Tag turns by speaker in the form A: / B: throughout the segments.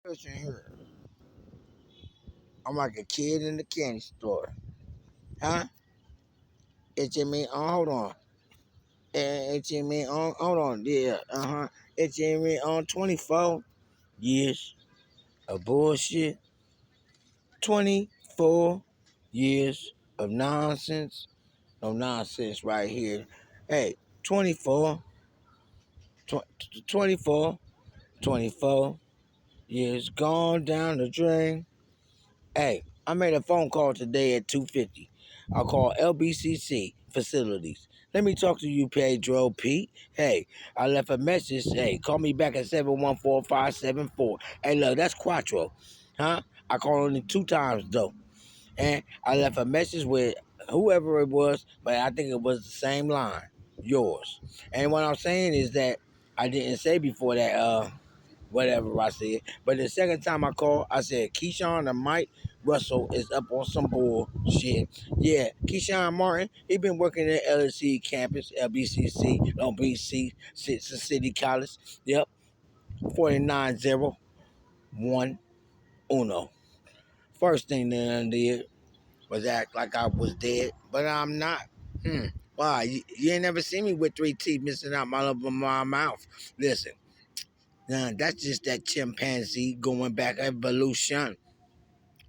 A: Listen here. I'm like a kid in the candy store. Huh? It's in me. Hold on. It's in me. Hold on. Yeah. It's in me on 24 years of bullshit. 24 years of nonsense. No nonsense right here. Hey, 24, 24, 24 years gone down the drain. Hey, I made a phone call today at 2:50. I called LBCC facilities. Let me talk to you, Pedro Pete. Hey, I left a message. Hey, call me back at 714-574. Hey, look, that's Quattro. Huh? I called only 2 times, though. And I left a message with whoever it was, but I think it was the same line, yours. And what I'm saying is that I didn't say before that, whatever I said. But the second time I called, I said Keyshawn and Mike Russell is up on some bullshit. Yeah, Keyshawn Martin, he been working at LSC campus, LBCC, on BC City College. Yep, 49011. First thing they done did was act like I was dead, but I'm not. Why? You ain't never seen me with 3 teeth missing out my mouth. Listen, nah, that's just that chimpanzee going back evolution.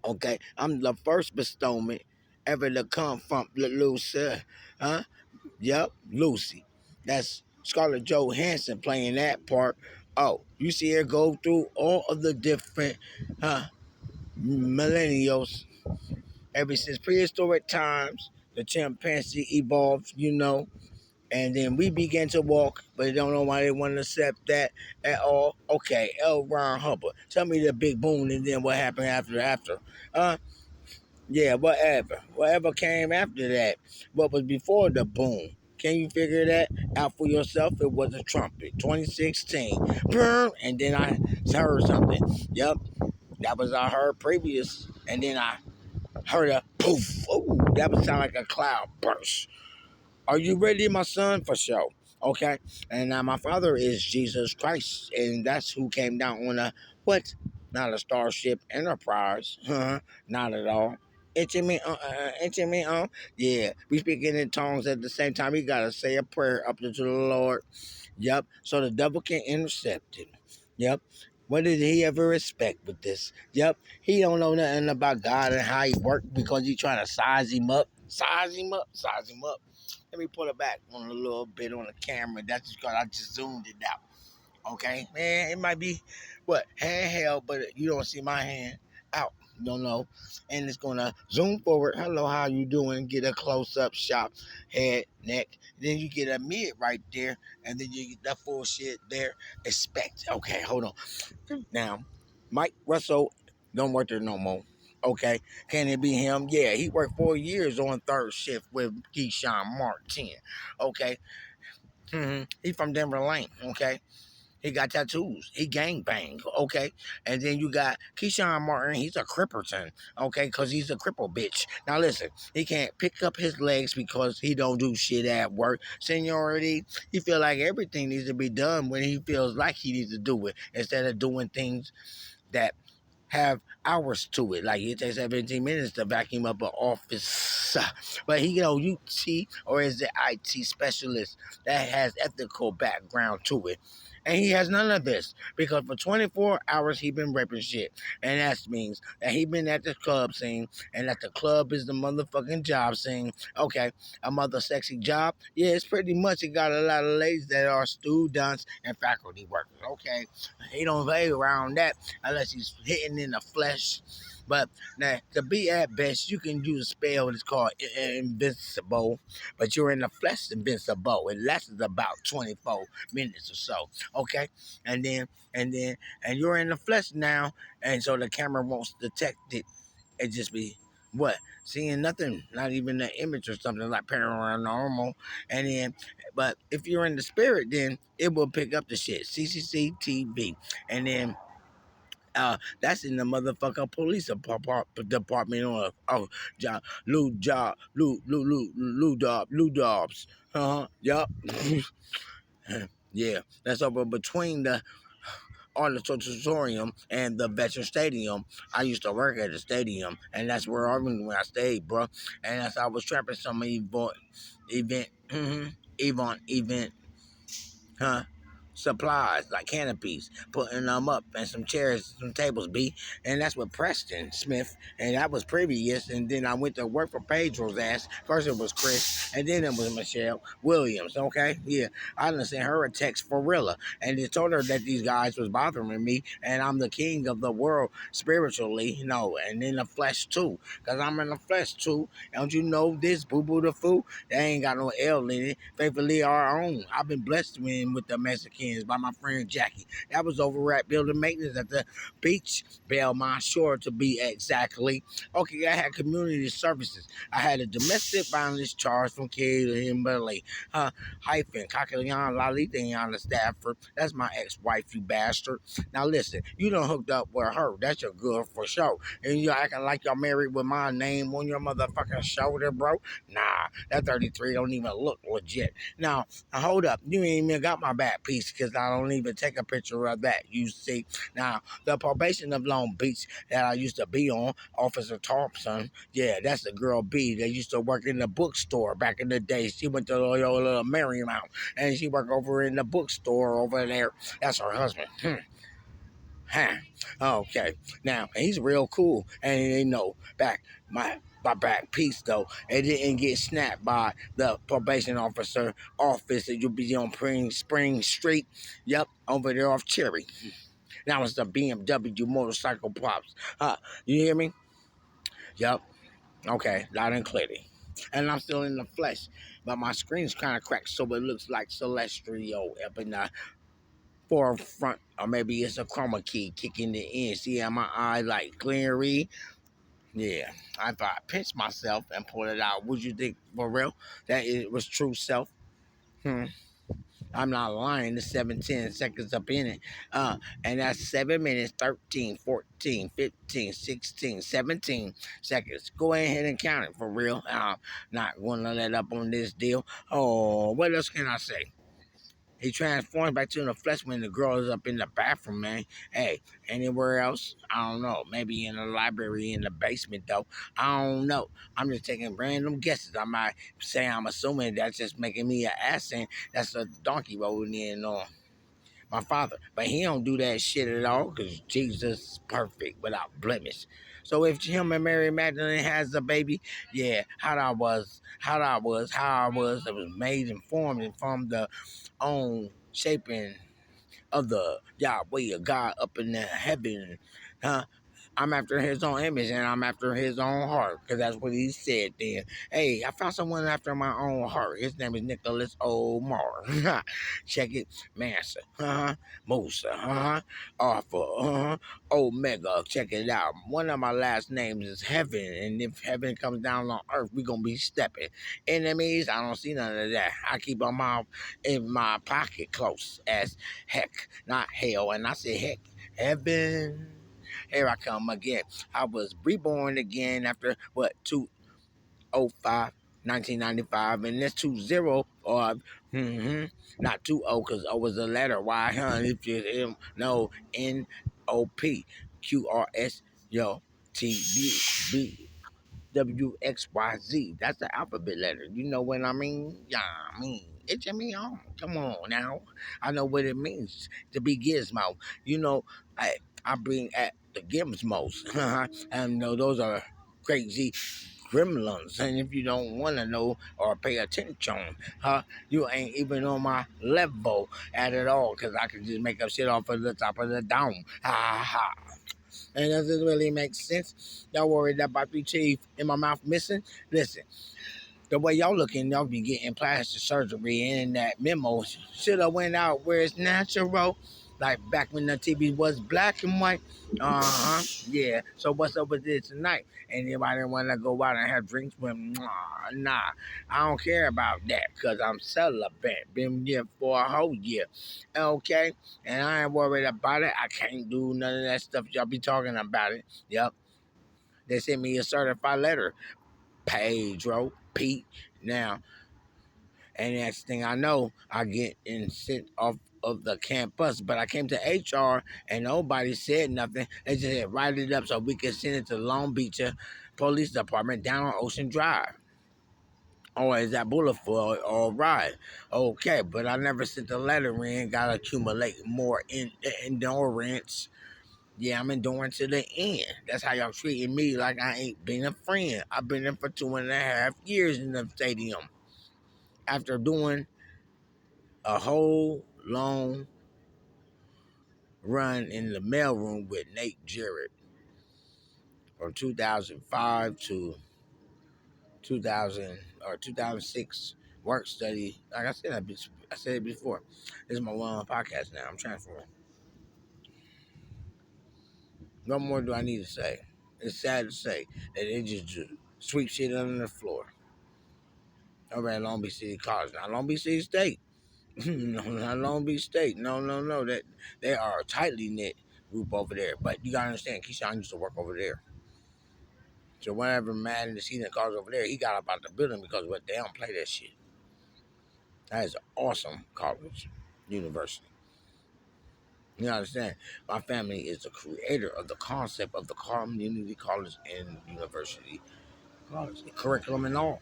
A: Okay, I'm the first bestowment ever to come from Lucy. Huh? Yep, Lucy. That's Scarlett Johansson playing that part. Oh, you see her go through all of the different millennials ever since prehistoric times. The chimpanzee evolved, and then we began to walk, but they don't know why they want to accept that at all. Okay, L. Ron Hubbard, tell me the big boom, and then what happened after? Uh, Yeah, whatever came after that. What was before the boom? Can you figure that out for yourself? It was a trumpet, 2016. Boom, and then I heard something. Yep, that was I heard previous, and then I heard a poof. Ooh, that would sound like a cloud burst. Are you ready, my son? For sure. Okay. And now my father is Jesus Christ, and that's who came down on a what? Not a Starship Enterprise. Not at all. Yeah, we speaking in tongues at the same time. We gotta say a prayer up to the Lord. Yep. So the devil can intercept it. Yep. What did he ever expect with this? Yep. He don't know nothing about God and how he worked because he trying to size him up. Size him up. Size him up. Let me pull it back on a little bit on the camera. That's because I just zoomed it out. Okay, man, it might be what handheld, but you don't see my hand out. You don't know, and it's gonna zoom forward. Hello, how you doing? Get a close up shot, head, neck. Then you get a mid right there, and then you get that full shit there. Expect. Okay, hold on. Now, Mike Russell don't work there no more. Okay, can it be him? Yeah, he worked 4 years on third shift with Keyshawn Martin. Okay, he from Denver Lane. Okay, he got tattoos. He gang bang. Okay. And then you got Keyshawn Martin. He's a cripperton. Okay. Because he's a cripple bitch. Now listen, he can't pick up his legs because he don't do shit at work. Seniority, he feel like everything needs to be done when he feels like he needs to do it instead of doing things that have hours to it. Like it takes 17 minutes to vacuum up an office. But he, you see, or is it IT specialist that has ethical background to it. And he has none of this because for 24 hours he been rapping shit. And that means that he been at the club scene and that the club is the motherfucking job scene. Okay, a mother sexy job. Yeah, it's pretty much it got a lot of ladies that are students and faculty workers. Okay, he don't play around that unless he's hitting in the flesh. But now, to be at best, you can use a spell that's called invincible, but you're in the flesh invincible. It lasts about 24 minutes or so. Okay, and then and you're in the flesh now, and so the camera won't detect it. It just be what seeing nothing, not even an image or something like paranormal, and then. But if you're in the spirit, then it will pick up the shit. CCTV, and then that's in the motherfucker police department on job, Lou Dobbs. Yup. Yeah, that's over between the auditorium and the Veteran Stadium. I used to work at the stadium, and that's where I mean when I stayed, bro. And as I was trapping some event, event, huh? Supplies like canopies, putting them up, and some chairs, some tables, B. And that's with Preston Smith, and that was previous. And then I went to work for Pedro's ass. First it was Chris, and then it was Michelle Williams. Okay, yeah, I done sent her a text for Rilla, and they told her that these guys was bothering me, and I'm the king of the world spiritually, and in the flesh too, cause I'm in the flesh too. Don't you know this, Boo Boo the Foo? They ain't got no L in it. Faithfully our own. I've been blessed with the Mexicans by my friend Jackie. That was over at building maintenance at the beach, Belmont Shore to be exactly. Okay, I had community services. I had a domestic violence charge from Kimberly, hyphen, Kakalian Lalita Stafford. That's my ex-wife, you bastard. Now listen, you done hooked up with her. That's your girl for sure. And you acting like y'all married with my name on your motherfucking shoulder, bro. Nah, that 33 don't even look legit. Now, hold up. You ain't even got my back piece because I don't even take a picture of that. You see. Now, the probation of Long Beach that I used to be on, Officer Thompson, yeah, that's the girl B that used to work in the bookstore back in the day. She went to Loyola Marymount and she worked over in the bookstore over there. That's her husband. Huh. Okay. Now he's real cool, and back my back piece though. It didn't get snapped by the probation officer office that you'll be on Spring Street. Yep, over there off Cherry. Now it's the BMW motorcycle pops. You hear me? Yep. Okay, loud and clear. And I'm still in the flesh, but my screen's kind of cracked, so it looks like Celestial up in the forefront, or maybe it's a chroma key kicking it in. See how my eye like cleary? Yeah, I thought I pinched myself and pulled it out. Would you think for real that it was true self? Hmm. I'm not lying. The 7-10 seconds up in it. And that's 7 minutes, 13, 14, 15, 16, 17 seconds. Go ahead and count it for real. I'm not going to let up on this deal. Oh, what else can I say? He transforms back to the flesh when the girl is up in the bathroom, man. Hey, anywhere else? I don't know. Maybe in the library in the basement, though. I don't know. I'm just taking random guesses. I might say I'm assuming that's just making me an ass, and that's a donkey rolling in on my father. But he don't do that shit at all because Jesus is perfect without blemish. So if him and Mary Magdalene has a baby, yeah, it was made and formed and from the own shaping of the Yahweh of God up in the heaven. Huh? I'm after his own image and I'm after his own heart because that's what he said then. Hey, I found someone after my own heart. His name is Nicholas Omar. Check it. Mansa. Musa. Alpha. Omega. Check it out. One of my last names is Heaven. And if heaven comes down on earth, we going to be stepping. Enemies, I don't see none of that. I keep them all in my pocket close as heck, not hell. And I say heck, heaven. Here I come again. I was reborn again after what 205, 1995, and that's 20 or not 20 because O was a letter. Why, huh? If you know NOPQRS, yo, TB WXYZ. That's the alphabet letter. You know what I mean? Yeah, I mean, it's me on. Come on now. I know what it means to be gizmo. You know, I bring at the gizmos. And those are crazy gremlins. And if you don't want to know or pay attention, you ain't even on my level at all. Because I can just make up shit off of the top of the dome. Ha ha. And does it really make sense? Y'all worried about the teeth in my mouth missing? Listen, the way y'all looking, y'all be getting plastic surgery, and that memo should have went out where it's natural, like back when the TV was black and white. Yeah. So what's up with this tonight? Anybody want to go out and have drinks with? Nah, I don't care about that because I'm celibate. Been here for a whole year. Okay, and I ain't worried about it. I can't do none of that stuff y'all be talking about it. Yep. They sent me a certified letter. Pedro, Pete. Now, and next thing I know, I get sent off of the campus. But I came to HR and nobody said nothing. They just said write it up so we can send it to Long Beach Police Department down on Ocean Drive. Or is that Boulevard? All right. Okay, but I never sent the letter in. Got to accumulate more in endurance. Yeah, I'm enduring to the end. That's how y'all treating me like I ain't been a friend. I've been in for 2.5 years in the stadium after doing a whole long run in the mailroom with Nate Jarrett from 2005 to 2000 or 2006 work study. Like I said, I said it before. This is my one podcast now. I'm transferring. No more do I need to say. It's sad to say that they just sweep shit under the floor over at Long Beach City College. Not Long Beach City State. No, not Long Beach State. No, no, no. That they are a tightly knit group over there. But you gotta understand, Keyshawn used to work over there. So whenever Madden the season calls over there, he got up out the building because what they don't play that shit. That is an awesome college, university. You understand? My family is the creator of the concept of the community college and university college, the curriculum and all.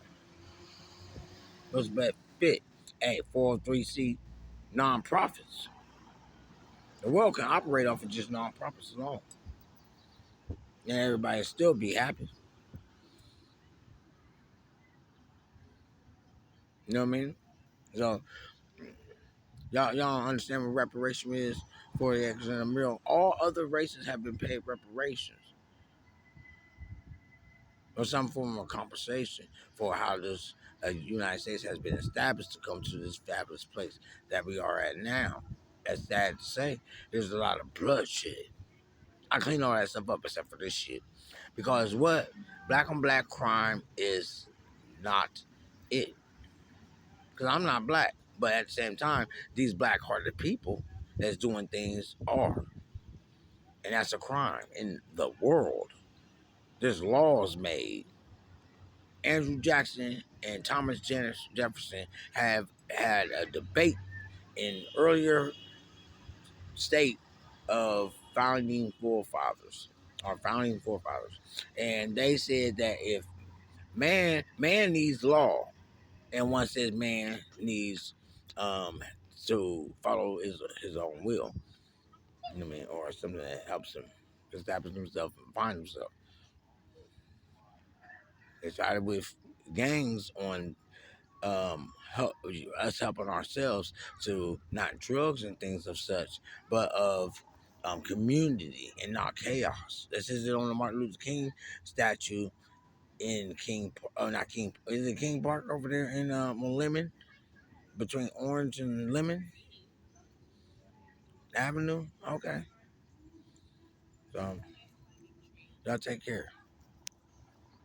A: Those best fit at 403C nonprofits. The world can operate off of just nonprofits alone, and everybody still be happy. You know what I mean? So y'all understand what reparation is for the X and the mill. All other races have been paid reparations or some form of compensation for how this United States has been established to come to this fabulous place that we are at now. That's sad to say. There's a lot of bloodshed. I clean all that stuff up except for this shit. Because what? Black on black crime is not it. Because I'm not black. But at the same time, these black hearted people that's doing things are. And that's a crime in the world. There's laws made. Andrew Jackson and Thomas Jefferson have had a debate in earlier state of founding forefathers or founding forefathers. And they said that if man needs law, and one says man needs um to follow his own will. You know what I mean, or something that helps him establish himself and find himself. It started with gangs on help us helping ourselves to not drugs and things of such, but of community and not chaos. This is it on the Martin Luther King statue in King, not King, is it King Park over there in Lemon, between Orange and Lemon Avenue? Okay, so y'all take care.